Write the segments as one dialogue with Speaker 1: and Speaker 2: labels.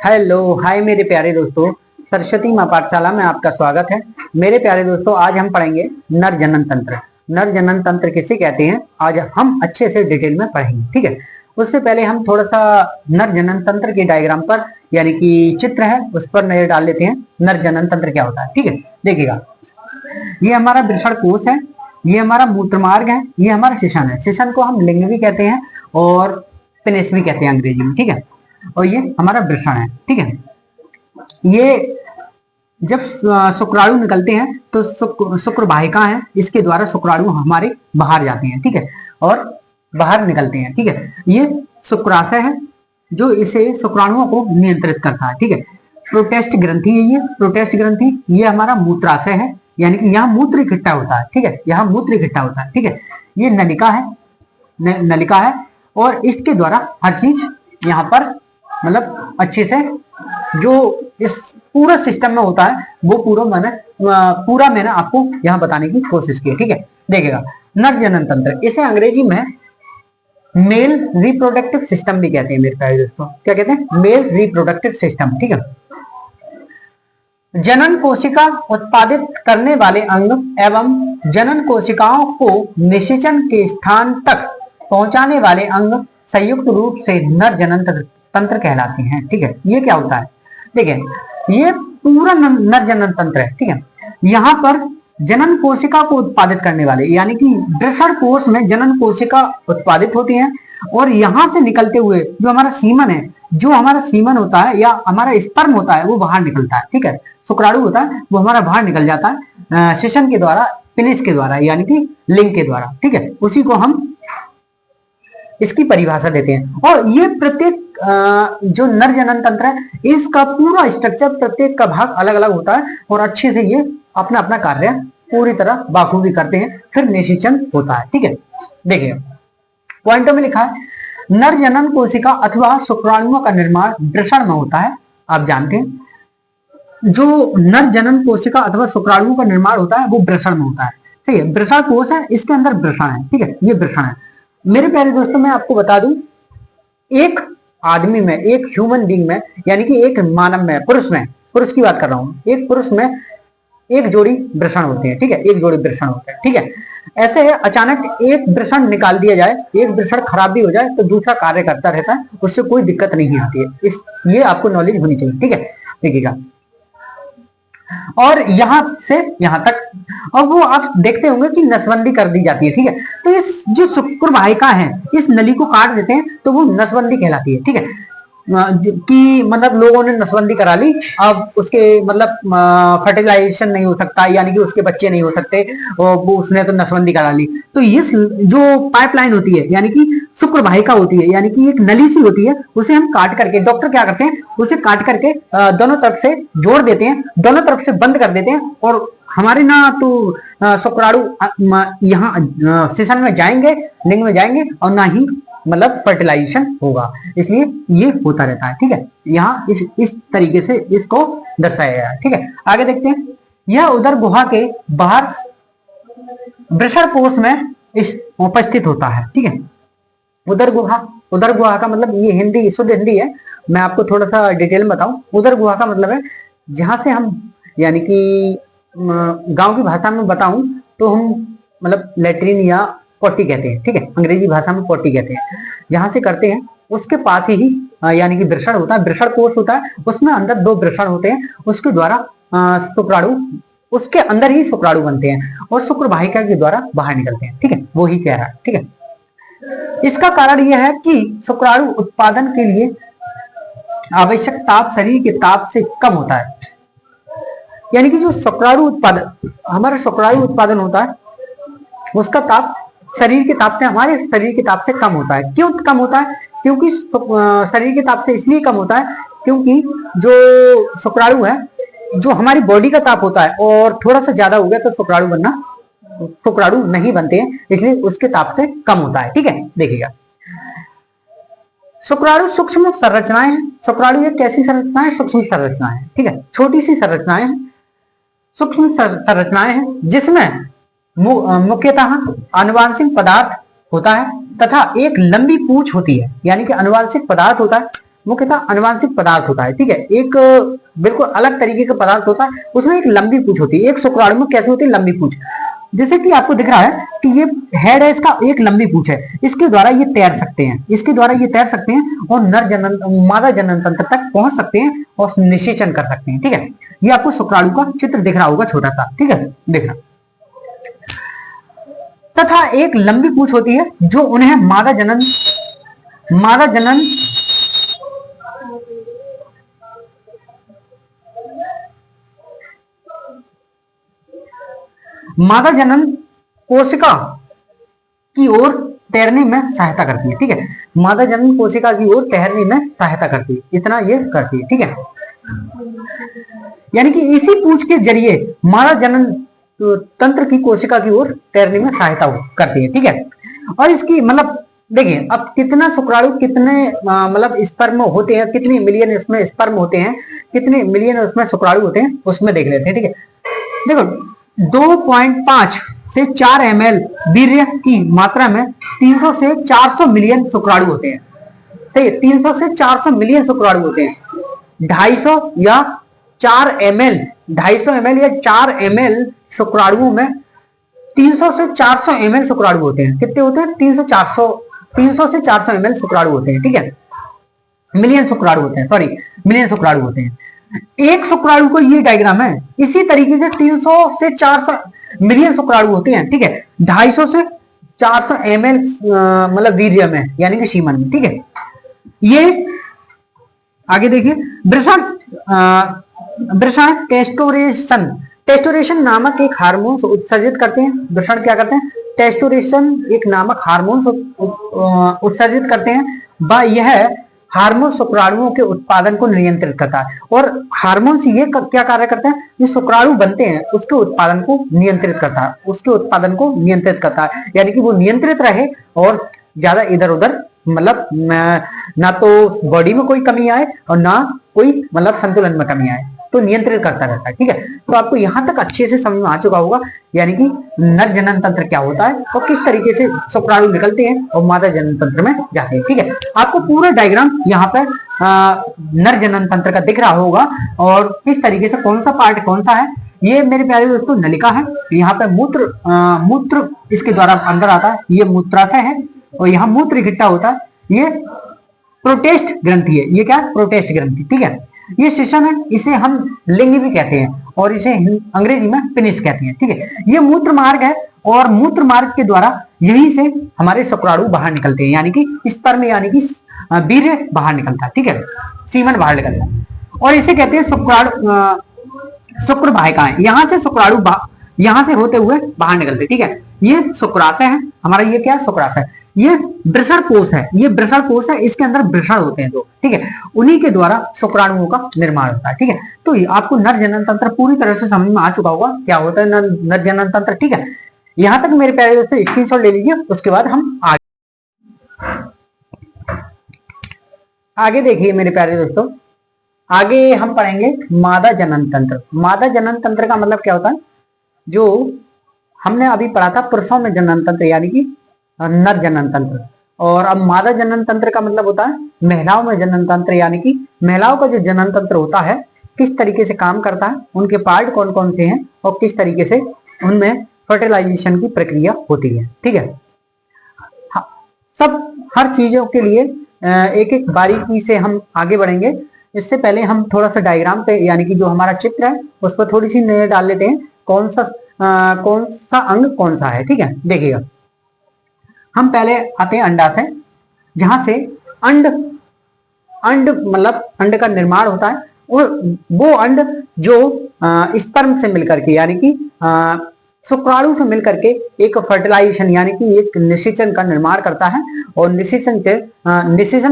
Speaker 1: Hello hi मेरे प्यारे दोस्तों, सरस्वती मां पाठशाला में आपका स्वागत है। मेरे प्यारे दोस्तों, आज हम पढ़ेंगे नर जनन तंत्र। नर जनन तंत्र किसे कहते हैं, आज हम अच्छे से डिटेल में पढ़ेंगे। ठीक है, उससे पहले हम थोड़ा सा नर जनन तंत्र के डायग्राम पर यानी कि चित्र है उस पर नजर डाल लेते हैं। नर जनन तंत्र क्या होता है, ठीक है, देखिएगा। ये हमारा वृषण कोश है, ये हमारा मूत्र मार्ग है, ये हमारा शिशन है। शिशन को हम लिंग भी कहते हैं और पेनिस भी कहते हैं अंग्रेजी में, ठीक है। और ये हमारा वृषण है, ठीक है। ये जब शुक्राणु निकलते हैं तो शुक्र वाहिका है, इसके द्वारा शुक्राणु हमारे बाहर जाते हैं, ठीक है, और बाहर निकलते हैं, ठीक है। ये शुक्राशय है जो इसे शुक्राणुओं को नियंत्रित करता है, ठीक है। प्रोटेस्ट ग्रंथि है, ये प्रोटेस्ट ग्रंथि, ये हमारा मूत्राशय है, यानी कि यहाँ मूत्र इकट्ठा होता है, ठीक है, यहाँ मूत्र इकट्ठा होता है, ठीक है। ये नलिका है, नलिका है, और इसके द्वारा हर चीज यहाँ पर मतलब अच्छे से जो इस पूरा सिस्टम में होता है वो पूरा मैंने आपको यहाँ बताने की कोशिश की है, ठीक है। देखिएगा, नर जनन तंत्र, इसे अंग्रेजी में मेल रिप्रोडक्टिव सिस्टम भी कहते हैं मेरे प्यारे दोस्तों। क्या कहते हैं? मेल रिप्रोडक्टिव सिस्टम, ठीक है। जनन कोशिका उत्पादित करने वाले अंग एवं जनन कोशिकाओं को निषेचन के स्थान तक पहुंचाने वाले अंग संयुक्त रूप से नर जनन तंत्र कहलाते हैं, ठीक है। ये क्या होता है, देखिए, ये पूरा नर जनन तंत्र है, ठीक है। यहाँ पर जनन कोशिका को उत्पादित करने वाले यानी कि वृषण कोश में जनन कोशिका उत्पादित होती हैं, और यहाँ से निकलते हुए जो हमारा सीमन है, जो हमारा सीमन होता है या हमारा स्पर्म होता है वो बाहर निकलता है, ठीक है। शुक्राणु होता है वो हमारा बाहर निकल जाता है शिशन के द्वारा, पेनिस के द्वारा यानी कि लिंग के द्वारा, ठीक है। उसी को हम इसकी परिभाषा देते हैं। और ये प्रत्येक जो नर जनन तंत्र है इसका पूरा स्ट्रक्चर, प्रत्येक का भाग अलग अलग होता है और अच्छे से ये अपना अपना कार्य पूरी तरह बाखूबी करते हैं, फिर निषेचन होता है, ठीक है। देखिए, पॉइंटों में लिखा है, नर जनन कोशिका अथवा शुक्राणुओं का निर्माण वृषण में होता है। आप जानते हैं जो नर जनन कोशिका अथवा शुक्राणुओं का निर्माण होता है वो वृषण में होता है, ठीक है। वृषण कोश है, इसके अंदर वृषण है, ठीक है, ये वृषण है। मेरे प्यारे दोस्तों, मैं आपको बता दूं, एक आदमी में, एक ह्यूमन बीइंग में यानी कि एक मानव में, पुरुष की बात कर रहा हूं, एक पुरुष में एक जोड़ी वृषण होते हैं, ठीक है, एक जोड़ी वृषण होते हैं, ठीक है। ऐसे है, अचानक एक वृषण निकाल दिया जाए, एक वृषण खराब भी हो जाए तो दूसरा कार्य करता रहता है, उससे कोई दिक्कत नहीं आती है। ये आपको नॉलेज होनी चाहिए, ठीक है। देखिएगा, और यहां से यहां तक, और वो आप देखते होंगे कि नसबंदी कर दी जाती है, ठीक है। तो इस जो शुक्र वाहिका है, इस नली को काट देते हैं तो वो नसबंदी कहलाती है, ठीक है। कि मतलब लोगों ने नसबंदी करा ली, अब उसके मतलब फर्टिलाइजेशन नहीं हो सकता, यानी कि उसके बच्चे नहीं हो सकते, और वो उसने तो नसबंदी करा ली। तो इस जो पाइपलाइन होती है यानी कि शुक्र वाहिका होती है, यानी कि एक नली सी होती है, उसे हम काट करके, डॉक्टर क्या करते हैं, उसे काट करके दोनों तरफ से जोड़ देते हैं, दोनों तरफ से बंद कर देते हैं, और हमारे ना तो शुक्राणु यहाँ सेशन में जाएंगे, लिंग में जाएंगे, और ना ही मतलब फर्टिलाइजेशन होगा। इसलिए ये होता रहता है, ठीक है। यहाँ इस तरीके से इसको दर्शाया गया है, ठीक है। आगे देखते हैं, यह उदर गुहा के बाहर वृषण कोश में उपस्थित होता है, ठीक है। उदर गुहा का मतलब, ये हिंदी, शुद्ध हिंदी है, मैं आपको थोड़ा सा डिटेल में बताऊं। उदर गुहा का मतलब है जहां से हम, यानी कि गांव की भाषा में बताऊं तो हम मतलब लेट्रिन या पोटी कहते हैं, ठीक है, अंग्रेजी भाषा में पोटी कहते हैं, जहां से करते हैं उसके पास ही यानी कि वृषण होता है, वृषण कोश होता है, उसमें अंदर दो वृषण होते हैं, उसके द्वारा शुक्राणु, उसके अंदर ही शुक्राणु बनते हैं और शुक्र वाहिका के द्वारा बाहर निकलते हैं, ठीक है, वो ही कह रहा है, ठीक है। इसका कारण यह है कि शुक्राणु उत्पादन के लिए आवश्यक ताप शरीर के ताप से कम होता है, यानी कि जो शुक्राणु उत्पादन, हमारा शुक्राणु उत्पादन होता है उसका ताप शरीर के ताप से, हमारे शरीर के ताप से कम होता है। क्यों कम होता है? क्योंकि शरीर के ताप से इसलिए कम होता है क्योंकि जो शुक्राणु है, जो हमारी बॉडी का ताप होता है, और थोड़ा सा ज्यादा हो गया तो शुक्राणु नहीं बनते हैं, इसलिए उसके ताप से कम होता है, ठीक है। देखिएगा, शुक्राणु सूक्ष्म संरचनाएं हैं। शुक्राणु एक कैसी संरचना है? सूक्ष्म संरचना है, ठीक है, छोटी सी संरचनाएं हैं, सूक्ष्म संरचनाएं हैं, जिसमें मुख्यतः आनुवांशिक पदार्थ होता है तथा एक लंबी पूंछ होती है, यानी कि आनुवांशिक पदार्थ होता है, मुख्यतः अनुवांशिक पदार्थ होता है, ठीक है। एक बिल्कुल अलग तरीके का पदार्थ होता है, उसमें एक लंबी पूंछ होती है। एक शुक्राणु में कैसे होती है? लंबी पूंछ। जैसे कि आपको दिख रहा है कि ये हेड है, इसका एक लंबी पूंछ है, इसके द्वारा ये तैर सकते हैं, इसके द्वारा ये तैर सकते हैं और नर जनन मादा जनन तंत्र तक पहुंच सकते हैं और निषेचन कर सकते हैं, ठीक है। ये आपको शुक्राणु का चित्र दिख रहा होगा, छोटा सा, ठीक है, देखना। तथा एक लंबी पूंछ होती है जो उन्हें मादा जनन कोशिका की ओर तैरने में सहायता करती है, ठीक है। मादा जनन कोशिका की ओर तैरने में सहायता करती है, इतना ये करती है, ठीक है। यानी कि इसी पूंछ के जरिए मादा जनन तंत्र की कोशिका की ओर तैरने में सहायता करती है, ठीक है। और इसकी मतलब देखिए, अब कितना शुक्राणु, कितने मतलब स्पर्म होते हैं, कितने मिलियन इसमें स्पर्म होते हैं, कितने मिलियन उसमें शुक्राणु होते हैं, उसमें देख लेते हैं, ठीक है। देखो 2.5 से 4 ml वीर्य की मात्रा में 300 से 400 मिलियन शुक्राणु होते हैं, ठीक है। 300 से 400 मिलियन शुक्राणु होते हैं। 250 या 4 ml, 250 ml या 4 ml शुक्राणुओं में 300 से 400 ml शुक्राणु होते हैं। कितने होते हैं? 300 से 400 ml शुक्राणु होते हैं, ठीक है। मिलियन शुक्राणु होते हैं, सॉरी, मिलियन शुक्राणु होते हैं। एक शुक्राणु को, ये डायग्राम है, इसी तरीके से 300 से 400 मिलियन शुक्राणु होते हैं, ठीक है। 250 से 400 ml मतलब वीर्य में, यानी कि सीमन में, ठीक है। ये आगे देखिए, वृषण टेस्टोरेशन नामक एक हार्मोन उत्सर्जित करते हैं। वृषण क्या करते हैं? टेस्टोरेशन एक नामक हार्मोन उत्सर्जित करते हैं। यह हार्मोन शुक्राणुओं के उत्पादन को नियंत्रित करता है। और हार्मोन से ये क्या कार्य करते हैं? जो शुक्राणु बनते हैं उसके उत्पादन को नियंत्रित करता है, उसके उत्पादन को नियंत्रित करता है, यानी कि वो नियंत्रित रहे और ज्यादा इधर उधर मतलब ना तो बॉडी में कोई कमी आए और ना कोई मतलब संतुलन में कमी आए, तो नियंत्रित करता रहता है, ठीक है। तो आपको यहां तक अच्छे से समझ में आ चुका होगा, यानी कि नर जनन तंत्र क्या होता है और किस तरीके से शुक्राणु निकलते हैं और मादा जनन तंत्र में जाते हैं, ठीक है। आपको पूरा डायग्राम यहाँ पर नर जनन तंत्र का दिख रहा होगा और किस तरीके से कौन सा पार्ट कौन सा है। ये मेरे प्यारे दोस्तों नलिका है, यहाँ पे मूत्र इसके द्वारा अंदर आता है, ये मूत्राशय है और यहाँ मूत्र इकट्ठा होता है। ये प्रोटेस्ट ग्रंथि है, ये क्या है? प्रोटेस्ट ग्रंथि, ठीक है। ये सेशन है, इसे हम लिंग भी कहते हैं और इसे अंग्रेजी में पेनिस कहते हैं, ठीक है। ये मूत्र मार्ग है और मूत्र मार्ग के द्वारा यहीं से हमारे शुक्राणु बाहर निकलते हैं, यानी कि स्पर्म यानी कि वीर्य बाहर निकलता है, ठीक है, सीमन बाहर निकलता है। और इसे कहते हैं शुक्र वाहिकाएं। यहां से शुक्राणु यहां से होते हुए बाहर निकलते, ठीक है। ये शुक्राशय है हमारा, ये क्या है? शुक्राशय। ये वृषण कोश है, ये वृषण कोश है, इसके अंदर वृषण होते हैं दो, ठीक है। उन्हीं के द्वारा शुक्राणुओं का निर्माण होता है, ठीक है। तो आपको नर जनन तंत्र पूरी तरह से समझ में आ चुका होगा, क्या होता है नर जनन तंत्र, ठीक है। यहां तक मेरे प्यारे दोस्तों स्क्रीनशॉट ले लीजिए, उसके बाद हम आगे देखिए मेरे प्यारे दोस्तों, आगे हम पढ़ेंगे मादा जनन तंत्र। मादा जनन तंत्र का मतलब क्या होता है? जो हमने अभी पढ़ा था पुरुषों में जनन तंत्र यानी कि नर जनन तंत्र, और अब मादा जनन तंत्र का मतलब होता है महिलाओं में जनन तंत्र, यानी कि महिलाओं का जो जनन तंत्र होता है किस तरीके से काम करता है, उनके पार्ट कौन कौन से हैं और किस तरीके से उनमें फर्टिलाइजेशन की प्रक्रिया होती है, ठीक है। सब हर चीजों के लिए एक एक बारीकी से हम आगे बढ़ेंगे। इससे पहले हम थोड़ा सा डायग्राम पे यानी कि जो हमारा चित्र है उस पर थोड़ी सी नजर डाल लेते हैं, कौन सा अंग कौन सा है, ठीक है। देखिएगा, हम पहले आते हैं अंडाशय, जहां से अंड मतलब अंड का निर्माण होता है और वो अंड जो स्पर्म से मिलकर के यानी कि शुक्राणु से मिलकर के एक फर्टिलाइजेशन यानी कि एक निषेचन का निर्माण करता है और निषेचन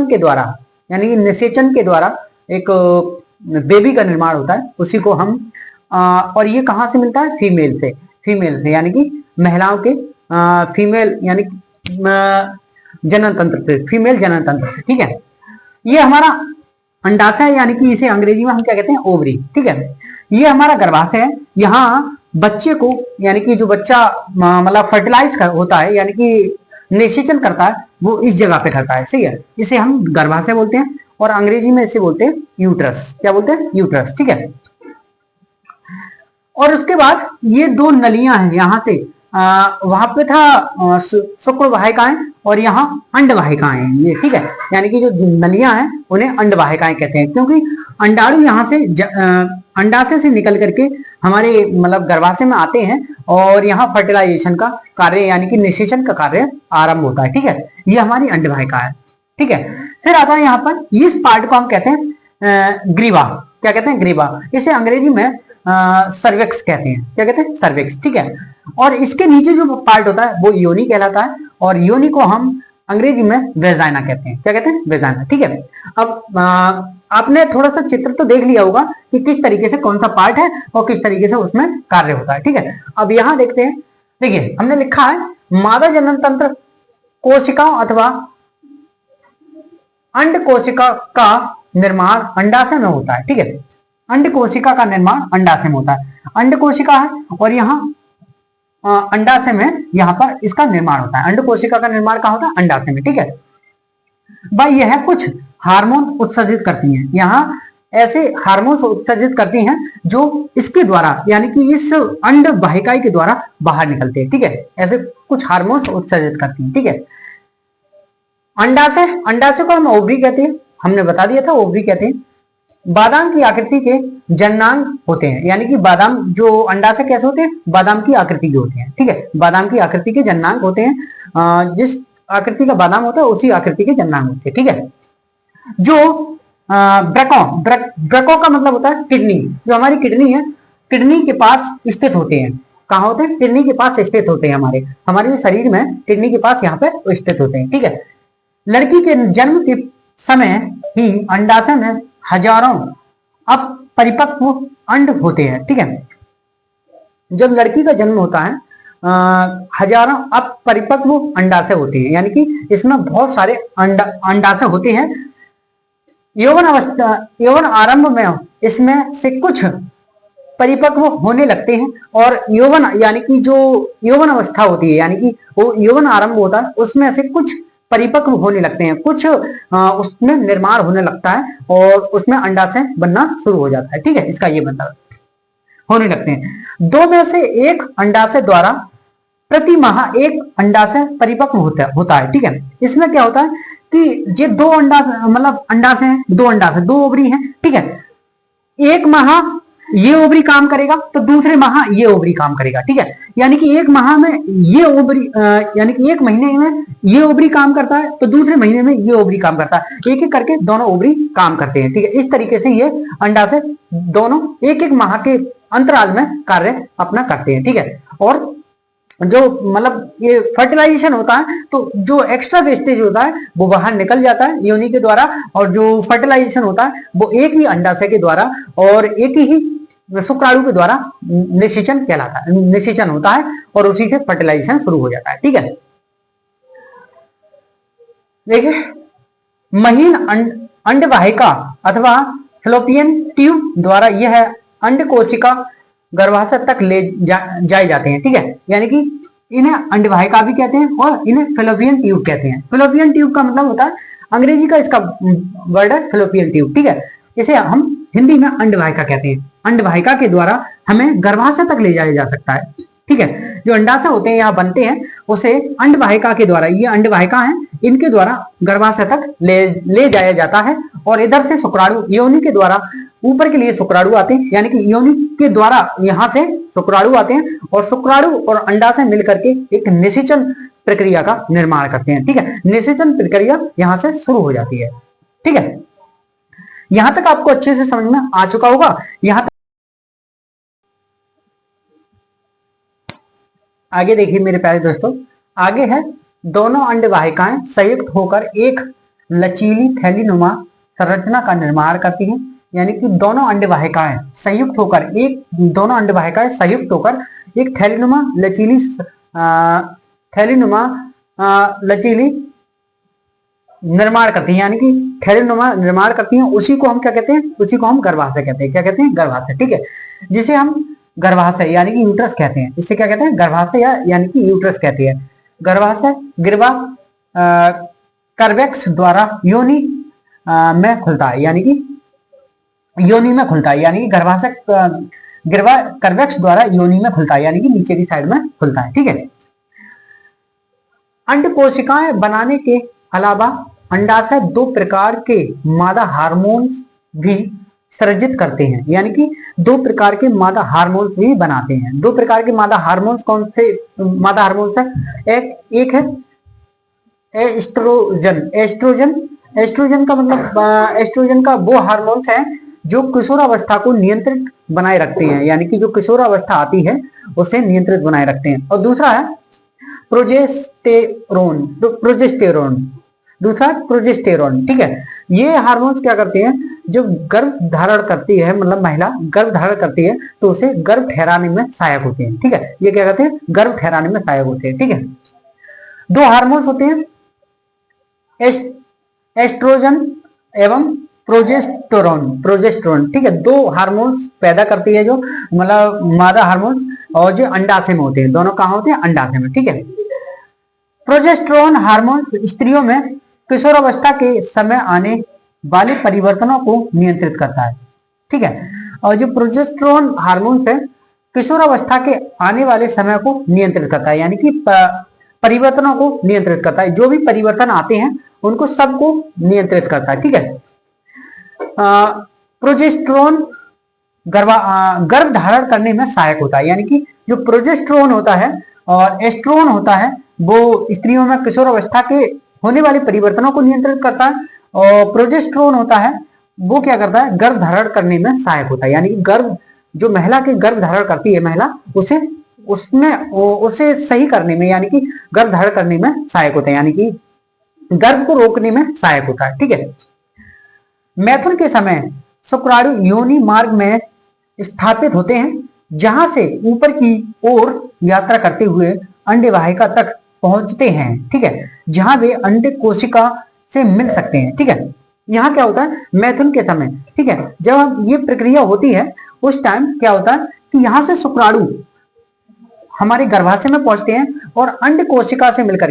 Speaker 1: के द्वारा यानी कि निषेचन के द्वारा एक बेबी का निर्माण होता है, उसी को हम और ये कहाँ से मिलता है? फीमेल से यानी कि महिलाओं के फीमेल यानी जनन तंत्र से, फीमेल जनन तंत्र से, ठीक है। ये हमारा अंडाशय यानी कि इसे अंग्रेजी में हम क्या कहते हैं? ओवरी, ठीक है। ये हमारा गर्भाशय है, यहाँ बच्चे को यानी कि जो बच्चा मतलब फर्टिलाइज होता है यानी कि निषेचन करता है वो इस जगह पे करता है, सही है, इसे हम गर्भाशय बोलते हैं। और अंग्रेजी में इसे बोलते हैं यूट्रस। क्या बोलते हैं? यूट्रस। ठीक है। और उसके बाद ये दो नलियां हैं, यहां से वहां पे था शुक्र वाहिकाएं और यहाँ अंड वाहिकाएं ये। ठीक है, यानी कि जो नलियां हैं उन्हें अंड वाहिकाएं कहते हैं, क्योंकि अंडाणु यहाँ से अंडाशय से निकल करके हमारे मतलब गर्भाशय में आते हैं और यहाँ फर्टिलाइजेशन का कार्य यानी कि निषेचन का कार्य आरंभ होता है। ठीक है, ये हमारी अंड वाहिका है। ठीक है, फिर आता है यहाँ पर इस पार्ट को हम कहते हैं ग्रीवा। क्या कहते हैं? ग्रीवा। इसे अंग्रेजी में सर्विक्स कहते हैं। क्या कहते हैं? सर्विक्स। ठीक है, और इसके नीचे जो पार्ट होता है वो योनि कहलाता है और योनि को हम अंग्रेजी में वेजाइना कहते हैं। क्या कहते हैं? वेजाइना। ठीक है, अब आपने थोड़ा सा चित्र तो देख लिया होगा कि किस तरीके से कौन सा पार्ट है और किस तरीके से उसमें कार्य होता है। ठीक है, अब यहां देखते हैं। देखिए, हमने लिखा है मादा जनन तंत्र कोशिकाओं अथवा अंड कोशिका का निर्माण अंडाशय में होता है। ठीक है, अंड कोशिका का निर्माण अंडाशय में होता है। अंड कोशिका है और यहाँ अंडाशय में यहाँ पर इसका निर्माण होता है। अंड कोशिका का निर्माण कहाँ होता है? अंडाशय में। ठीक है भाई, यह कुछ हार्मोन उत्सर्जित करती हैं। यहाँ ऐसे हार्मोन्स उत्सर्जित करती हैं जो इसके द्वारा यानी कि इस अंड वाहिकाएं के द्वारा बाहर निकलते हैं। ठीक है, ऐसे कुछ हार्मोन्स उत्सर्जित करती हैं। ठीक है, अंडाशय, अंडाशय को हम ओवरी कहते हैं, हमने बता दिया था ओवरी कहते हैं। बादाम की आकृति के जननांग होते हैं, यानी कि बादाम जो अंडाशय कैसे होते हैं? बादाम की आकृति के होते हैं। ठीक है, बादाम की आकृति के जननांग होते हैं। जिस आकृति का बादाम होता है उसी आकृति के जननांग होते हैं। ठीक है, जो ब्रको का मतलब होता है किडनी। जो हमारी किडनी है, किडनी के पास स्थित होते हैं। कहाँ होते हैं? किडनी के पास स्थित होते हैं। हमारे शरीर में किडनी के पास यहाँ पे स्थित होते हैं। ठीक है, लड़की के जन्म के समय ही अंडाशय में हजारों अब परिपक्व अंड होते हैं। ठीक है, जब लड़की का जन्म होता है हजारों अब परिपक्व अंडाशय होते हैं, यानी कि इसमें बहुत सारे अंडाशय होते हैं। यौवन अवस्था, यौवन आरंभ में इसमें से कुछ परिपक्व होने लगते हैं और यौवन यानी कि जो यौवन अवस्था होती है यानी कि वो यौवन आरंभ होता है उसमें से कुछ परिपक्व होने लगते हैं, कुछ उसमें निर्माण होने लगता है और उसमें अंडाशय बनना शुरू हो जाता है। ठीक है, इसका ये मतलब होने लगते हैं। दो में से एक अंडाशय द्वारा प्रति माह एक अंडाशय परिपक्व होता है। ठीक है, इसमें क्या होता है कि ये दो अंडाशय मतलब अंडाशय हैं, दो अंडाशय, दो ओवरी हैं। ठीक है, एक माह ये ओवरी काम करेगा तो दूसरे माह ये ओवरी काम करेगा। ठीक है, यानी कि एक माह में ये ओवरी यानी कि एक महीने में ये ओवरी काम करता है तो दूसरे महीने में ये ओवरी काम करता है। एक एक करके दोनों ओवरी काम करते हैं। ठीक है, इस तरीके से ये अंडाशय दोनों एक एक माह के अंतराल में कार्य अपना करते हैं। ठीक है, और जो मतलब ये फर्टिलाइजेशन होता है तो जो एक्स्ट्रा वेस्टेज होता है वो बाहर निकल जाता है योनि के द्वारा, और जो फर्टिलाइजेशन होता है वो एक ही अंडाशय के द्वारा और एक ही शुक्राणु के द्वारा निषेचन कहलाता है, निषेचन होता है और उसी से फर्टिलाइजेशन शुरू हो जाता है। ठीक है, देखिए महीन अंड वाहिका अथवा फ्लोपियन ट्यूब द्वारा यह अंड कोशिका गर्भाशय तक ले जाए जाते हैं। ठीक है, यानी कि इन्हें अंडवाहिका भी कहते हैं और इन्हें फ्लोपियन ट्यूब कहते हैं। फ्लोपियन ट्यूब का मतलब होता है, अंग्रेजी का इसका वर्ड है फ्लोपियन ट्यूब। ठीक है, इसे हम हिंदी में अंडवाहिका कहते हैं। अंडवाहिका के द्वारा हमें गर्भाशय तक ले जाया जा सकता है। ठीक है, जो अंडाशय होते हैं यहाँ बनते हैं उसे अंडवाहिका के द्वारा, ये अंडवाहिका है, इनके द्वारा गर्भाशय तक ले जाया जाता है और इधर से शुक्राणु योनि के द्वारा ऊपर के लिए शुक्राणु आते हैं, यानी कि योनि के द्वारा यहाँ से शुक्राणु आते हैं और शुक्राणु और अंडाशय मिलकर के एक निषेचन प्रक्रिया का निर्माण करते हैं। ठीक है, निषेचन प्रक्रिया यहाँ से शुरू हो जाती है। ठीक है, यहां तक आपको अच्छे से समझ में आ चुका होगा। यहां तक आगे देखिए मेरे प्यारे दोस्तों, आगे है दोनों अंडवाहिकाएं संयुक्त होकर एक लचीली थैलीनुमा संरचना का निर्माण करती हैं। यानी कि दोनों अंडवाहिकाएं संयुक्त होकर एक थैलीनुमा लचीली निर्माण करती हैं, यानी कि थैलीनुमा निर्माण करती हैं। उसी को हम क्या कहते हैं? उसी को हम गर्भाशय कहते हैं। क्या कहते हैं? गर्भाशय। ठीक है, जिसे हम गर्भाशय यानी कि यूट्रस कहते हैं। इसे क्या कहते हैं? गर्भाशय यानी कि यूट्रस कहते हैं। गर्भाशय ग्रीवा कर्वेक्स द्वारा योनि में खुलता है, यानी कि योनि में खुलता है, यानी कि गर्भाशय कर्वेक्स द्वारा योनि में खुलता है, यानी कि नीचे की साइड में खुलता है। ठीक है। अंड कोशिकाएं बनाने के अलावा अंडाशय दो प्रकार के मादा हार्मोन्स भी सृजित करते हैं, यानी कि दो प्रकार के मादा हार्मोन्स भी बनाते हैं। दो प्रकार के मादा हार्मोन्स कौन से मादा हार्मोन्स है? एक है एस्ट्रोजन। एस्ट्रोजन का मतलब एस्ट्रोजन का वो हार्मोन्स है जो किशोरावस्था को नियंत्रित बनाए रखते हैं, यानी कि जो किशोरावस्था आती है उसे नियंत्रित बनाए रखते हैं। और दूसरा है प्रोजेस्टेरोन। दूसरा प्रोजेस्टेरोन। ठीक है। ये हार्मोन्स क्या करते हैं? जो गर्भ धारण करती है, मतलब महिला गर्भ धारण करती है तो उसे गर्भ ठहराने में सहायक होते हैं। ठीक है। ये क्या करते हैं? गर्भ ठहराने में सहायक होते हैं। ठीक है। दो हार्मोन्स होते हैं, एस्ट्रोजन एवं प्रोजेस्टेरोन। ठीक है। दो हार्मोन्स पैदा करती है जो मतलब मादा हार्मोन्स, और जो अंडाशय में होते हैं। दोनों कहाँ होते हैं? अंडाशय में। ठीक है। प्रोजेस्टेरोन हार्मोन्स स्त्रियों में किशोरावस्था के समय आने वाले परिवर्तनों को नियंत्रित करता है। ठीक है। और जो प्रोजेस्टेरोन हार्मोन्स है किशोरावस्था के आने वाले समय को नियंत्रित करता है, यानी कि परिवर्तनों को नियंत्रित करता है। जो भी परिवर्तन आते हैं उनको सबको नियंत्रित करता है। ठीक है। प्रोजेस्टेरोन गर्भ धारण करने में सहायक होता है, यानी कि जो प्रोजेस्टेरोन होता है और एस्ट्रोन होता है वो स्त्रियों में किशोरावस्था के होने वाले परिवर्तनों को नियंत्रित करता है, और प्रोजेस्टेरोन होता है वो क्या करता है? गर्भ धारण करने में सहायक होता है, यानी कि गर्भ जो महिला के गर्भ धारण करती है महिला उसे सही करने में, यानी कि गर्भ धारण करने में सहायक होता है, यानी कि गर्भ को रोकने में सहायक होता है। ठीक है। मैथुन के समय शुक्राणु योनि मार्ग में स्थापित होते हैं, जहां से ऊपर की ओर यात्रा करते हुए अंडे वाहिका तक पहुंचते हैं। ठीक है। जहां वे अंडे कोशिका से मिल सकते हैं। ठीक है। यहाँ क्या होता है? मैथुन के समय, ठीक है, जब ये प्रक्रिया होती है उस टाइम क्या होता है कि यहाँ से शुक्राणु हमारे गर्भाशय में पहुंचते हैं और अंड कोशिका से मिलकर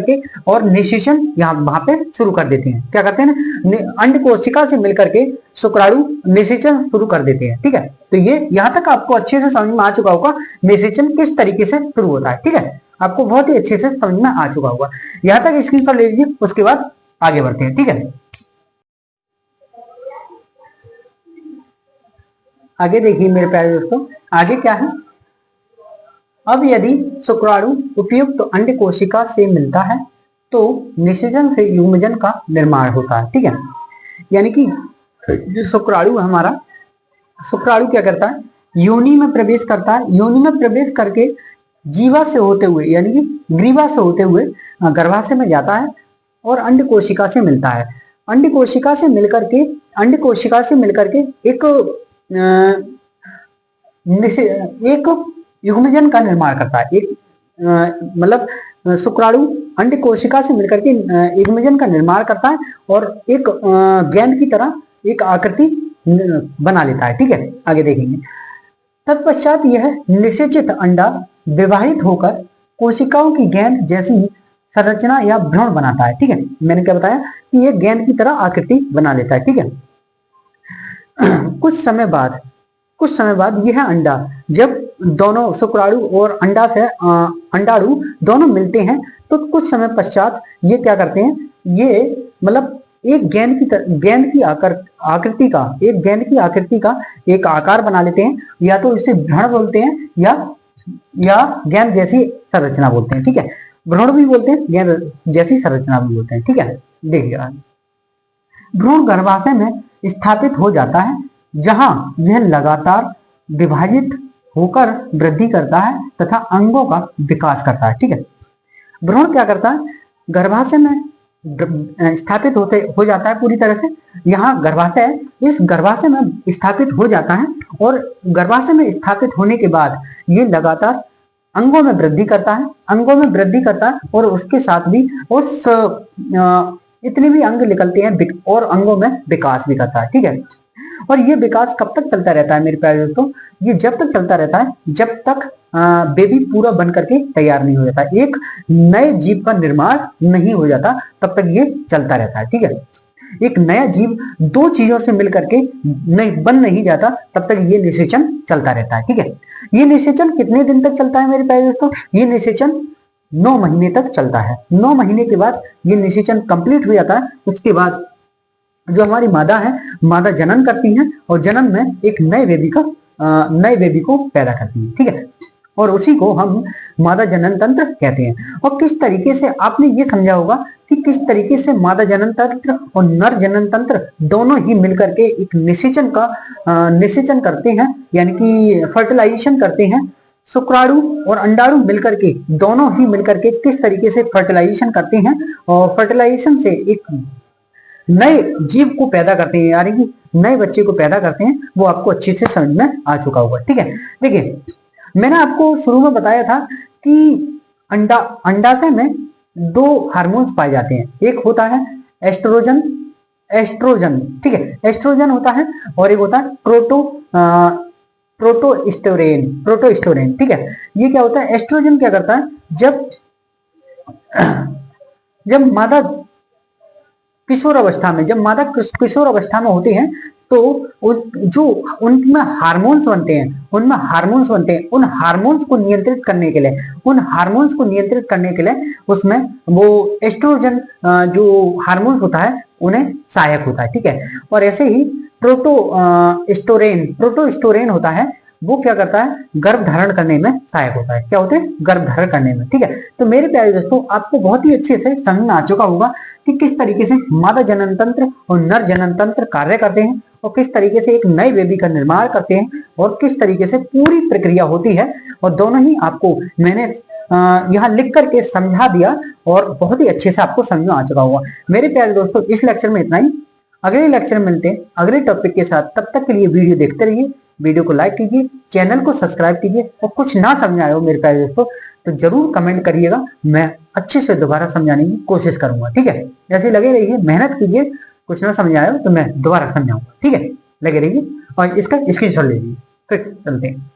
Speaker 1: के और निषेचन यहाँ वहां पे शुरू कर देते हैं। क्या करते हैं ना? अंड कोशिका से मिलकर के शुक्राणु निषेचन शुरू कर देते हैं। ठीक है। तो ये यहाँ तक आपको अच्छे से समझ में आ चुका होगा निषेचन किस तरीके से शुरू होता है। ठीक है। आपको बहुत ही अच्छे से समझ में आ चुका होगा। यहाँ तक स्क्रीनशॉट ले लीजिए, उसके बाद आगे बढ़ते हैं। ठीक है। आगे देखिए मेरे प्यारे दोस्तों, आगे क्या है? अब यदि शुक्राणु उपयुक्त अंड कोशिका से मिलता है तो निषेचन से युग्मजन का निर्माण होता है। ठीक है। यानी कि जो शुक्राणु हमारा, शुक्राणु क्या करता है? योनि में प्रवेश करता है। योनि में प्रवेश करके जीवा से होते हुए, यानी कि ग्रीवा से होते हुए गर्भाशय में जाता है और अंड कोशिका से मिलता है। अंड कोशिका से मिलकर के एक युग्मजन का निर्माण करता है। एक मतलब शुक्राणु अंड कोशिका से मिलकर के युग्मजन का निर्माण करता है और एक गेंद की तरह एक आकृति बना लेता है। ठीक है। आगे देखेंगे। तत्पश्चात यह निषेचित अंडा विवाहित होकर कोशिकाओं की गेंद जैसी संरचना या भ्रूण बनाता है। ठीक है। मैंने क्या बताया कि यह गेंद की तरह आकृति बना लेता है। ठीक है। कुछ समय बाद यह अंडा, जब दोनों शुक्राणु और अंडाणु दोनों मिलते हैं तो कुछ समय पश्चात ये क्या करते हैं? ये मतलब एक गेंद की आकृति का एक आकार बना लेते हैं, या तो इसे भ्रूण बोलते हैं या गेंद जैसी संरचना बोलते हैं। ठीक है। भ्रूण भी बोलते हैं, गेंद जैसी संरचना भी बोलते हैं। ठीक है। देखिए, भ्रूण गर्भाशय में स्थापित हो जाता है जहां यह लगातार विभाजित होकर वृद्धि करता है तथा अंगों का विकास करता है। ठीक है। भ्रूण क्या करता है? गर्भाशय में स्थापित हो जाता है पूरी तरह से। यहाँ गर्भाशय है, इस गर्भाशय में स्थापित हो जाता है और गर्भाशय में स्थापित होने के बाद ये लगातार अंगों में वृद्धि करता है और उसके साथ भी इतने भी अंग निकलते हैं और अंगों में विकास भी करता है। ठीक है। और ये विकास कब तक चलता रहता है मेरे प्यारे दोस्तों? ये जब तक चलता रहता है जब तक बेबी पूरा बन करके तैयार नहीं हो जाता, एक नए जीव का निर्माण नहीं हो जाता, तब तक ये चलता रहता है। ठीक है। एक नया जीव दो चीजों से मिलकर के नहीं बन नहीं जाता, तब तक ये निषेचन चलता रहता है। ठीक है, ये निषेचन कितने दिन तक चलता है मेरे प्यारे दोस्तों? ये निषेचन 9 महीने तक चलता है। 9 महीने के बाद ये निषेचन कंप्लीट हो जाता है। उसके बाद जो हमारी मादा है, मादा जनन करती है और जनन में एक नए बेबी को पैदा करती है। ठीक है, और उसी को हम मादा जनन तंत्र कहते हैं। और किस तरीके से आपने ये समझा होगा कि किस तरीके से मादा जनन तंत्र और नर जनन तंत्र दोनों ही मिलकर के एक निषेचन करते हैं, यानी कि फर्टिलाइजेशन करते हैं। शुक्राणु और अंडाणु मिलकर के, दोनों ही मिलकर के किस तरीके से फर्टिलाइजेशन करते हैं और फर्टिलाइजेशन से एक नए जीव को पैदा करते हैं, यानी कि नए बच्चे को पैदा करते हैं। वो आपको अच्छे से समझ में आ चुका होगा। ठीक है, देखिए मैंने आपको शुरू में बताया था कि अंडाशय में 2 हार्मोन्स पाए जाते हैं। एक होता है एस्ट्रोजन, ठीक है, एस्ट्रोजन होता है, और एक होता है प्रोटोस्टेरोन। ठीक है, ये क्या होता है? एस्ट्रोजन क्या करता है? जब मादा किशोर अवस्था में होते हैं तो जो उनमें हार्मोन्स बनते हैं, उन हार्मोन्स को नियंत्रित करने के लिए उसमें वो एस्ट्रोजन जो हार्मोन्स होता है उन्हें सहायक होता है। ठीक है, और ऐसे ही प्रोटोस्टेरोन होता है, वो क्या करता है? गर्भ धारण करने में सहायक होता है। क्या होते हैं? गर्भ धारण करने में। ठीक है, तो मेरे प्यारे दोस्तों आपको बहुत ही अच्छे से समझ में आ चुका होगा कि किस तरीके से मादा जनन तंत्र और नर जनन तंत्र कार्य करते हैं और किस तरीके से एक नए बेबी का निर्माण करते हैं और किस तरीके से पूरी प्रक्रिया होती है। और दोनों ही आपको मैंने यहाँ लिख करके समझा दिया और बहुत ही अच्छे से आपको समझ में आ चुका होगा। मेरे प्यारे दोस्तों इस लेक्चर में इतना ही। अगले लेक्चर में मिलते हैं अगले टॉपिक के साथ। तब तक के लिए वीडियो देखते रहिए, वीडियो को लाइक कीजिए, चैनल को सब्सक्राइब कीजिए, और कुछ ना समझ आए हो मेरे प्यारे दोस्तों तो जरूर कमेंट करिएगा, मैं अच्छे से दोबारा समझाने की कोशिश करूंगा। ठीक है, जैसे लगे रहिए, मेहनत कीजिए, कुछ ना समझ आए हो तो मैं दोबारा समझाऊंगा। ठीक है, लगे रहिए और इसका स्क्रीनशॉट ले लीजिए। फिर चलते हैं।